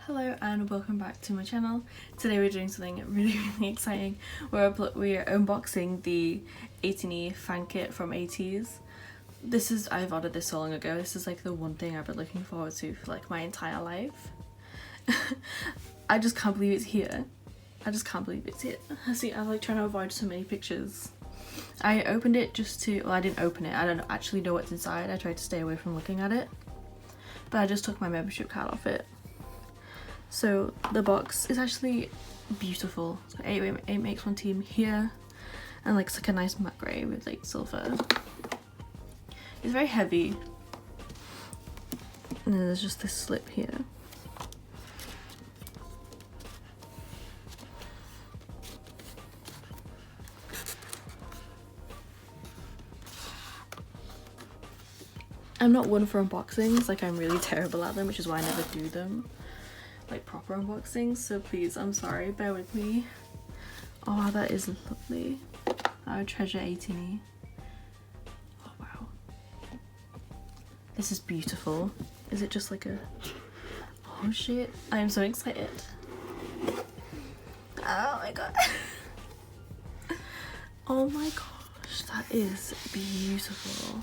Hello and welcome back to my channel. Today we're doing something really exciting. We're unboxing the atiny fan kit from ateez. I've ordered this so long ago. This is like the one thing I've been looking forward to for like my entire life. I just can't believe it's here. I See, I'm like trying to avoid so many pictures. I opened it I didn't open it. I don't actually know what's inside. I tried to stay away from looking at it. But I just took my membership card off it. So the box is actually beautiful. It's got 8 makes one team here, and like it's like a nice matte grey with like silver. It's very heavy. And then there's just this slip here. I'm not one for unboxings, like I'm really terrible at them, which is why I never do them. Like proper unboxings, so please, I'm sorry, bear with me. Oh wow, that is lovely. I treasure atiny. Oh wow. This is beautiful. Is it just like a... Oh shit, I am so excited. Oh my god. Oh my gosh, that is beautiful.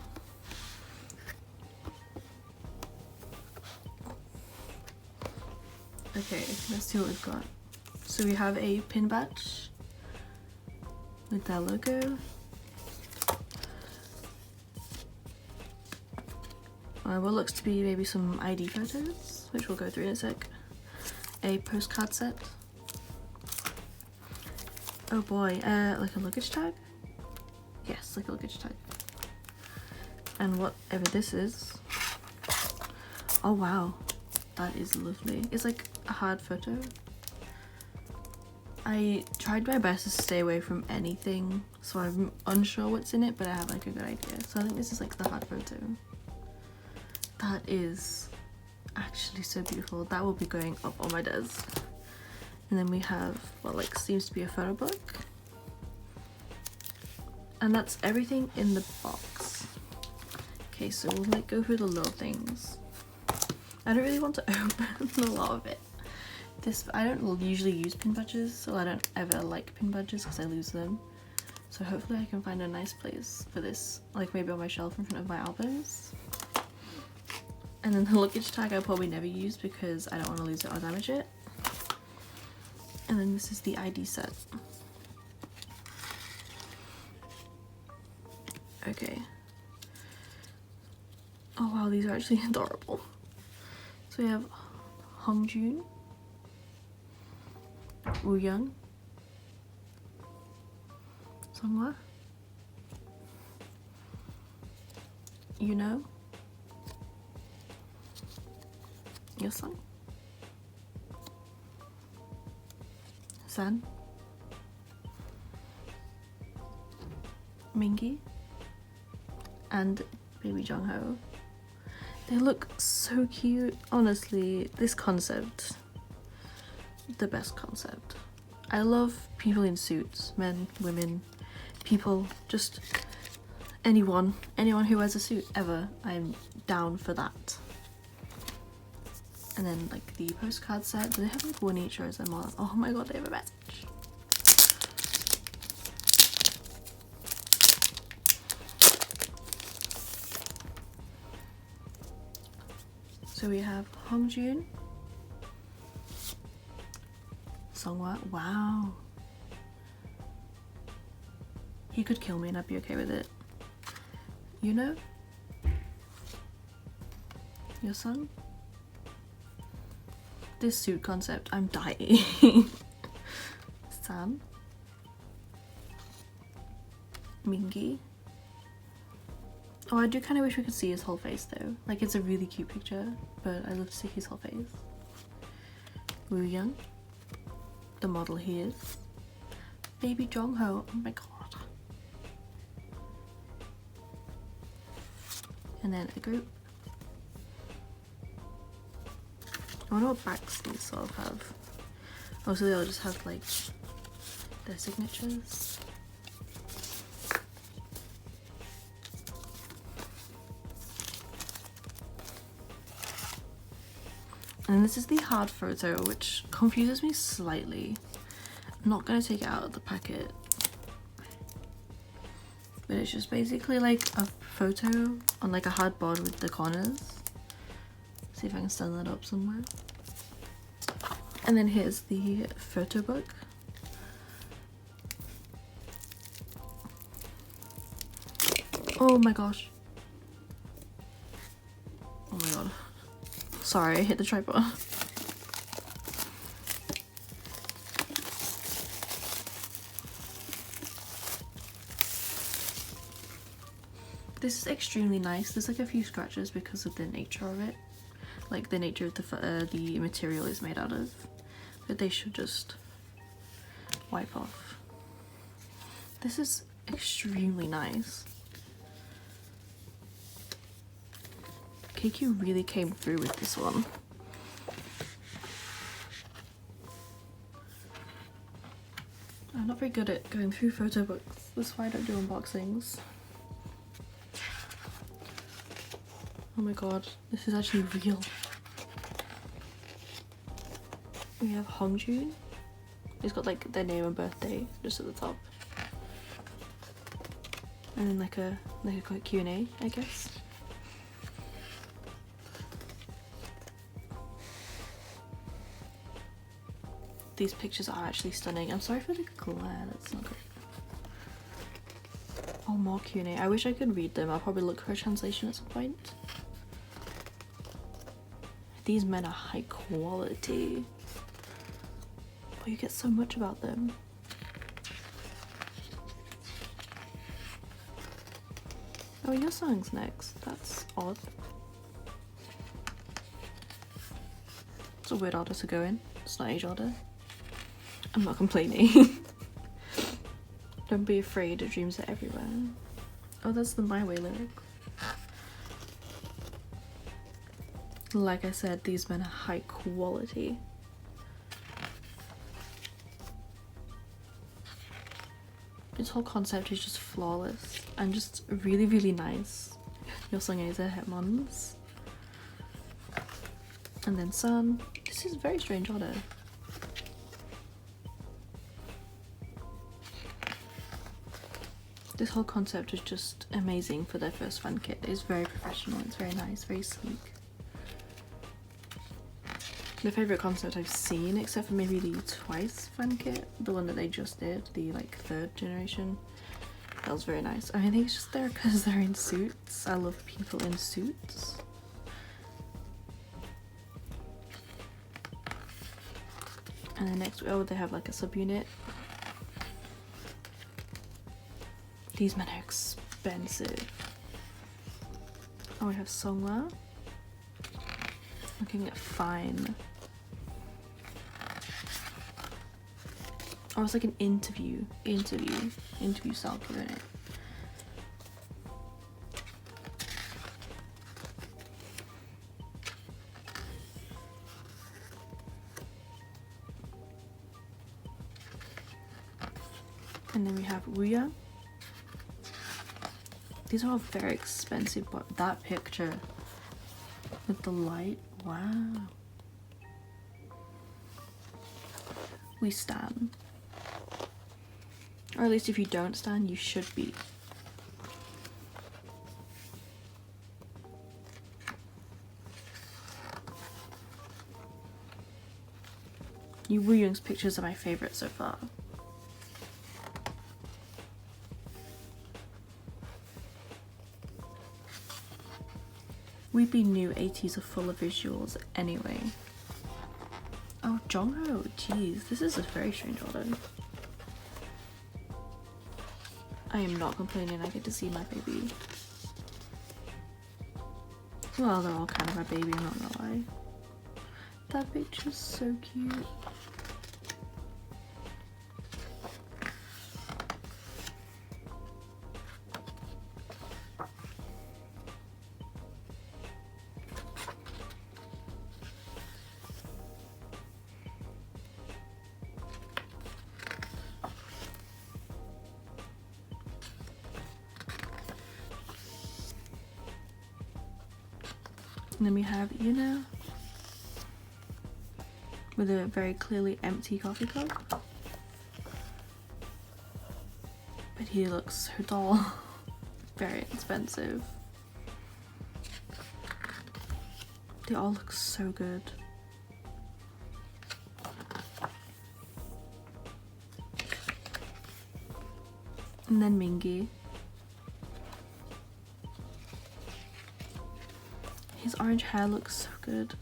Okay, let's see what we've got. So we have a pin badge with their logo. What looks to be maybe some ID photos, which we'll go through in a sec. A postcard set. Oh boy, like a luggage tag? Yes, like a luggage tag. And whatever this is. Oh wow, that is lovely. It's like a hard photo. I tried my best to stay away from anything, so I'm unsure what's in it, but I have like a good idea. So I think this is like the hard photo. That is actually so beautiful. That will be going up on my desk. And then we have what like seems to be a photo book. And that's everything in the box. Okay, so we'll like go through the little things. I don't really want to open a lot of it. I don't usually use pin badges, so I don't ever like pin badges because I lose them. So hopefully I can find a nice place for this, like maybe on my shelf in front of my albums. And then the luggage tag I'll probably never use because I don't want to lose it or damage it. And then this is the ID set. Okay. Oh wow, these are actually adorable. So we have Hongjun, Wooyoung, Songhwa, you know, Yosung, San, Mingi, and baby Jongho. They look so cute. Honestly, this concept, the best concept. I love people in suits, men, women, people, just anyone who wears a suit ever. I'm down for that. And then like the postcard set, do they have like one each or is there more? Oh my god, they have a message. So we have Hongjun, Songhwa. Wow. He could kill me and I'd be okay with it. You know? Your son? This suit concept, I'm dying. Sam? Mingi? Oh, I do kind of wish we could see his whole face though. Like, it's a really cute picture, but I'd love to see his whole face. Wooyoung, the model he is. Baby Jongho, oh my god. And then a group. I wonder what backs these sort of have. Oh, so they'll just have like their signatures. And this is the hard photo, which confuses me slightly. I'm not going to take it out of the packet. But it's just basically like a photo on like a hard board with the corners. See if I can stand that up somewhere. And then here's the photo book. Oh my gosh. Oh my god. Sorry, I hit the tripod. This is extremely nice. There's like a few scratches because of the nature of it. Like the nature of the material it's made out of. But they should just wipe off. This is extremely nice. KQ really came through with this one. I'm not very good at going through photo books. That's why I don't do unboxings. Oh my god, this is actually real. We have Hongjun. It's got like their name and birthday just at the top. And then like a quick Q&A, I guess. These pictures are actually stunning. I'm sorry for the glare, that's not great. Oh, more Q&A. I wish I could read them. I'll probably look for a translation at some point. These men are high quality. Oh, you get so much about them. Oh, your song's next. That's odd. It's a weird order to go in. It's not age order. I'm not complaining. Don't be afraid, dreams are everywhere. Oh, that's the My Way lyric. Like I said, these men are high quality. This whole concept is just flawless and just really, really nice. Yosungeise Hetmans. And then Sun. This is a very strange order. This whole concept is just amazing for their first fan kit. It's very professional, it's very nice, very sleek. My favourite concept I've seen, except for maybe the Twice fan kit, the one that they just did, the like 3rd generation. That was very nice. I think it's just there because they're in suits. I love people in suits. And then next, oh, they have like a subunit. These men are expensive. Oh, we have Songwa. Looking at Fine. Oh, it's like an interview style kit, isn't it? And then we have Wuya. These are all very expensive, but that picture with the light, wow. We stan. Or at least if you don't stan, you should be. Yu Woo-young's pictures are my favourite so far. Weepy knew ateez are full of visuals anyway. Oh, Jongho, jeez, this is a very strange order. I am not complaining, I get to see my baby. Well, they're all kind of my baby, I'm not gonna lie. That picture's so cute. And then we have Yuna. with a very clearly empty coffee cup. But he looks so dull. Very expensive. They all look so good. And then Mingy. His orange hair looks so good.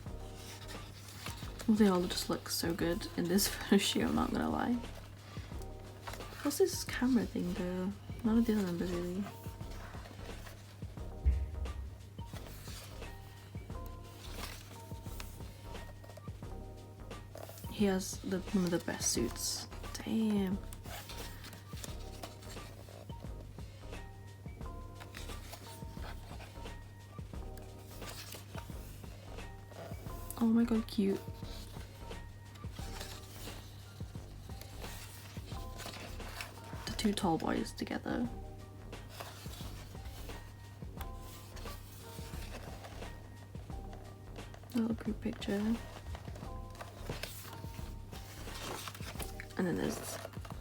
Well, they all just look so good in this photo shoot, I'm not gonna lie. What's this camera thing though? None of the other members really. He has one of the best suits. Damn. Oh my god, cute. The two tall boys together. A little group picture. And then there's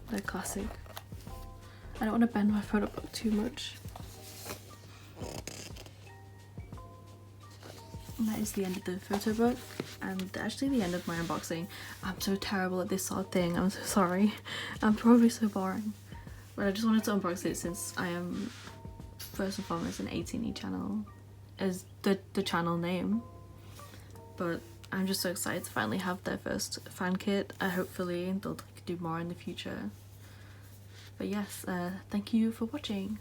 the classic. I don't want to bend my photo book too much. And that is the end of the photo book, and actually the end of my unboxing. I'm so terrible at this sort of thing, I'm so sorry. I'm probably so boring. But I just wanted to unbox it since I am first and foremost an atiny channel, as the channel name. But I'm just so excited to finally have their first fan kit. Hopefully they'll do more in the future. But yes, thank you for watching.